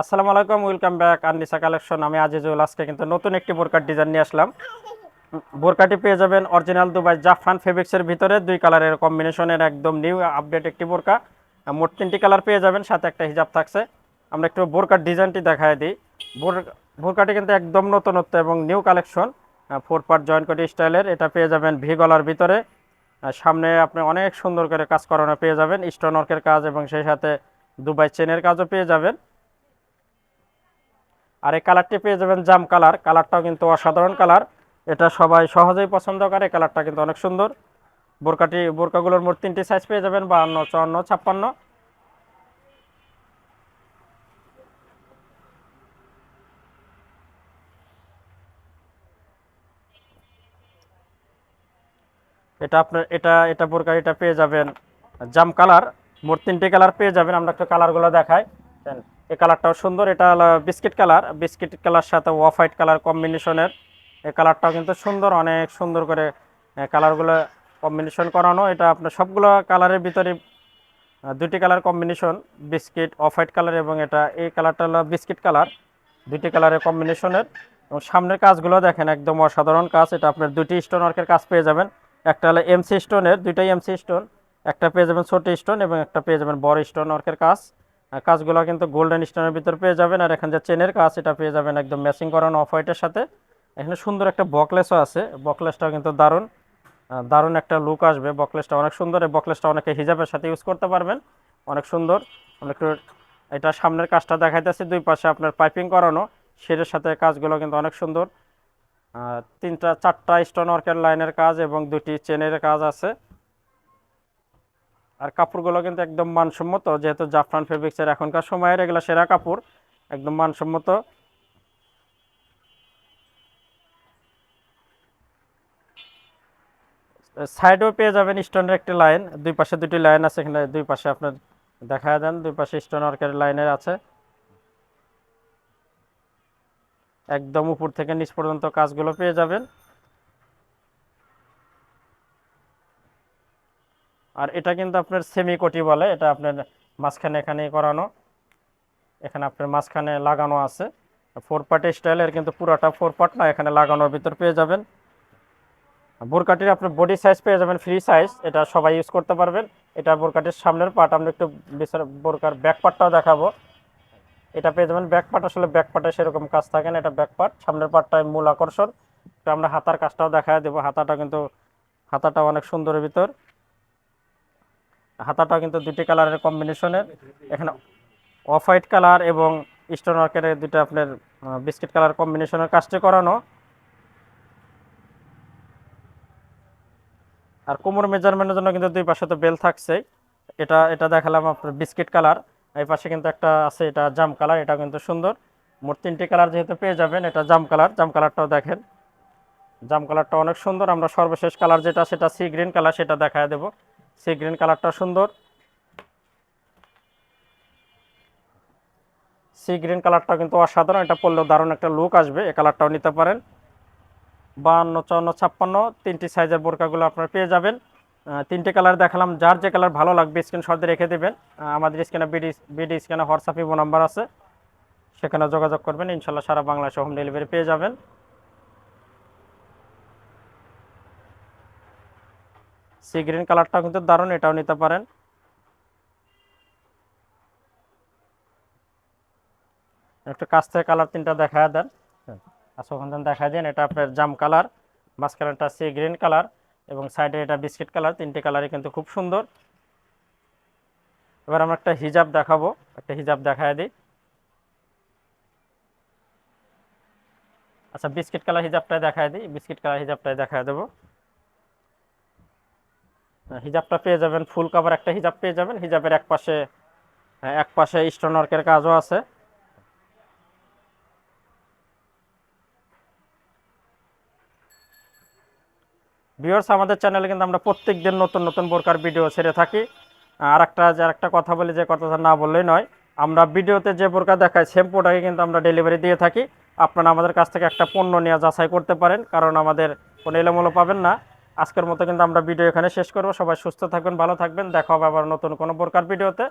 আসসালামু আলাইকুম, welcome back আননিসা collection. আমি আজিজুল। আজকে কিন্তু নতুন একটি বোরকার ডিজাইন নিয়ে আসলাম। বোরকাটি পেয়ে যাবেন অরিজিনাল দুবাই জাফরান ফেব্রিক্সের ভিতরে দুই কালারের কম্বিনেশনের একদম নিউ আপডেট একটি বোরকা। মোট তিনটি কালার পেয়ে যাবেন, সাথে একটা হিজাব থাকছে। আমরা একটু বোরকার ডিজাইনটি দেখায় দিই। বোরকাটি কিন্তু একদম নতুনত্ব এবং নিউ কালেকশন। 4 পার্ট জয়েন্ট কোটি স্টাইলের এটা পেয়ে যাবেন ভি গলার ভিতরে। সামনে আপনি অনেক সুন্দর করে কাজ করানো পেয়ে যাবেন, স্টোন ওয়ার্কের কাজ এবং সেই সাথে দুবাই চেনের কাজও পেয়ে যাবেন। আর এই কালারটি পেয়ে যাবেন জাম কালার। কালারটাও কিন্তু অসাধারণ কালার, এটা সবাই সহজেই পছন্দ করে। কালারটা কিন্তু অনেক সুন্দর। বোরকাগুলোর মোট তিনটি সাইজ পেয়ে যাবেন, 52, 54, 56। এটা আপনার এটা এটা বোরকা এটা পেয়ে যাবেন জাম কালার। মোট তিনটি কালার পেয়ে যাবেন। আমরা একটু কালারগুলো দেখাই দেন। এই কালারটাও সুন্দর, এটা হলো বিস্কিট কালার সাথে অফ হোয়াইট কালার কম্বিনেশনের। এই কালারটাও কিন্তু সুন্দর, অনেক সুন্দর করে কালারগুলো কম্বিনেশন করানো। এটা আপনার সবগুলো কালারের ভিতরে দুটি colour combination, biscuit off white colour এবং এই কালারটা হলো বিস্কিট কালার। দুটি কালারের কম্বিনেশনের। এবং সামনের কাজগুলো দেখেন, একদম অসাধারণ কাজ। এটা আপনার দুটি স্টোন ওয়ার্কের কাজ পেয়ে যাবেন। একটা হলো এমসি স্টোনের, দুইটাই এমসি স্টোন। একটা পেয়ে যাবেন ছোট স্টোন এবং একটা পেয়ে যাবেন বড় স্টোন ওয়ার্কের কাজ। কাজগুলো কিন্তু গোল্ডেন স্টোনের ভিতর পেয়ে যাবেন। আর এখানে যে চেনের কাজ, এটা পেয়ে যাবেন একদম ম্যাচিং করানো অফ হোয়াইটের সাথে। এখানে সুন্দর একটা বকলেসও আছে, বকলেসটাও কিন্তু দারুণ। দারুণ একটা লুক আসবে। বকলেসটা অনেক সুন্দর, এই বকলেসটা অনেকে হিজাবের সাথে ইউজ করতে পারবেন, অনেক সুন্দর। আমরা একটু এটা সামনের কাজটা দেখাইতেছি, দুই পাশে আপনার পাইপিং করানো। সেটার সাথে কাজগুলো কিন্তু অনেক সুন্দর। তিনটা চারটা স্টোন ওয়ার্কের লাইনের কাজ এবং দুটি চেনের কাজ আছে। আর কাপড়গুলো কিন্তু একদম মানসম্মত, যেহেতু জাফরান ফেব্রিক্সের এখনকার সময়ের এগুলো সেরা কাপড়, একদম মানসম্মত। সাইডেও পেয়ে যাবেন স্টোনের একটি লাইন, দুই পাশে দুটি লাইন আছে। এখানে দুই পাশে আপনার দেখা দেন, দুই পাশে স্টোন ওয়ার্কের লাইনের আছে। একদম উপর থেকে নিচ পর্যন্ত কাজগুলো পেয়ে যাবেন। আর এটা কিন্তু আপনার সেমি কোটি বলে, এটা আপনার মাঝখানে এখানে করানো, এখানে আপনার মাঝখানে লাগানো আছে। 4 পার্ট স্টাইলের, কিন্তু পুরাটা 4 পার্ট না, এখানে লাগানোর ভিতর পেয়ে যাবেন। বোরকাটির আপনার বডি সাইজ পেয়ে যাবেন ফ্রি সাইজ, এটা সবাই ইউজ করতে পারবেন। এটা বোরকাটির সামনের পার্ট। আমরা একটু বোরকার ব্যাক পার্টটাও দেখাবো। এটা পেয়ে যাবেন ব্যাক পার্ট। আসলে ব্যাক পার্টে সেরকম কাজ থাকে না, এটা ব্যাক পার্ট। সামনের পার্টটাই মূল আকর্ষণ। তো আমরা হাতার কাজটাও দেখা দেবো। হাতাটা অনেক সুন্দরের ভিতর। হাতাটাও কিন্তু দুটি কালারের কম্বিনেশনের। এখানে অফ হোয়াইট কালার এবং স্টোন ওয়ার্কের দুটো আপনার বিস্কিট কালার কম্বিনেশনের কাজটি করানো। আর কোমর মেজারমেন্টের জন্য কিন্তু দুই পাশে তো বেল থাকছে। এটা এটা দেখালাম আপনার বিস্কিট কালার। এই পাশে কিন্তু একটা আছে, এটা জাম কালার, এটা কিন্তু সুন্দর। মোট তিনটি কালার যেহেতু পেয়ে যাবেন। এটা জাম কালারটাও দেখেন, জাম কালারটা অনেক সুন্দর। আমরা সর্বশেষ কালার যেটা, সেটা সি গ্রিন কালার, সেটা দেখায় দেবো। সি গ্রিন কালারটা সুন্দর। সি গ্রিন কালারটা কিন্তু অসাধারণ, এটা পরলেও দারুণ একটা লুক আসবে। এই কালারটাও নিতে পারেন। 52, 54, 56 তিনটি সাইজের বোরকাগুলো আপনারা পেয়ে যাবেন। তিনটে কালার দেখালাম, যার যে কালার ভালো লাগবে স্ক্রিনশট দিয়ে রেখে দেবেন। আমাদের স্ক্রিনে বিডি স্ক্রিনে হোয়াটসঅ্যাপ ইমো নাম্বার আছে, সেখানে যোগাযোগ করবেন। ইনশাল্লাহ সারা বাংলাদেশে হোম ডেলিভারি পেয়ে যাবেন। সি গ্রিন কালারটাও কিন্তু দারুণ, এটাও নিতে পারেন। একটু কাছ থেকে কালার তিনটা দেখা দেন। আচ্ছা, ওখান দেখা দেন। এটা আপনার জাম কালার, মাঝখানেটা সি গ্রিন কালার এবং সাইডে এটা বিস্কিট কালার। তিনটে কালারই কিন্তু খুব সুন্দর। এবার আমরা একটা হিজাব দেখাবো, একটা হিজাব দেখায় দিই। আচ্ছা, বিস্কিট কালার হিজাবটাই দেখায় দিই, বিস্কিট কালার হিজাবটাই দেখায় দেবো। হিজাবটা পেয়ে যাবেন ফুল কভার একটা হিজাব পেয়ে যাবেন। হিজাবের এক পাশে স্টোন ওয়ার্কের কাজও আছে। ভিউয়ার্স, আমাদের চ্যানেলে কিন্তু আমরা প্রত্যেকদিন নতুন নতুন বোরকার ভিডিও ছেড়ে থাকি। আর একটা কথা বলি, যে কথাটা না বললেই নয়। আমরা ভিডিওতে যে বোরকা দেখাই সেম প্রোডাক্টে কিন্তু আমরা ডেলিভারি দিয়ে থাকি। আপনারা আমাদের কাছ থেকে একটা পণ্য নিয়ে যাচাই করতে পারেন, কারণ আমাদের কোনো এলোমেলো পাবেন না। আজকের মতো কিন্তু আমরা ভিডিও এখানে শেষ করব। সবাই সুস্থ থাকবেন, ভালো থাকবেন। দেখা হবে আবার নতুন কোনো বোরকার ভিডিওতে।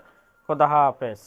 খোদা হাফেজ।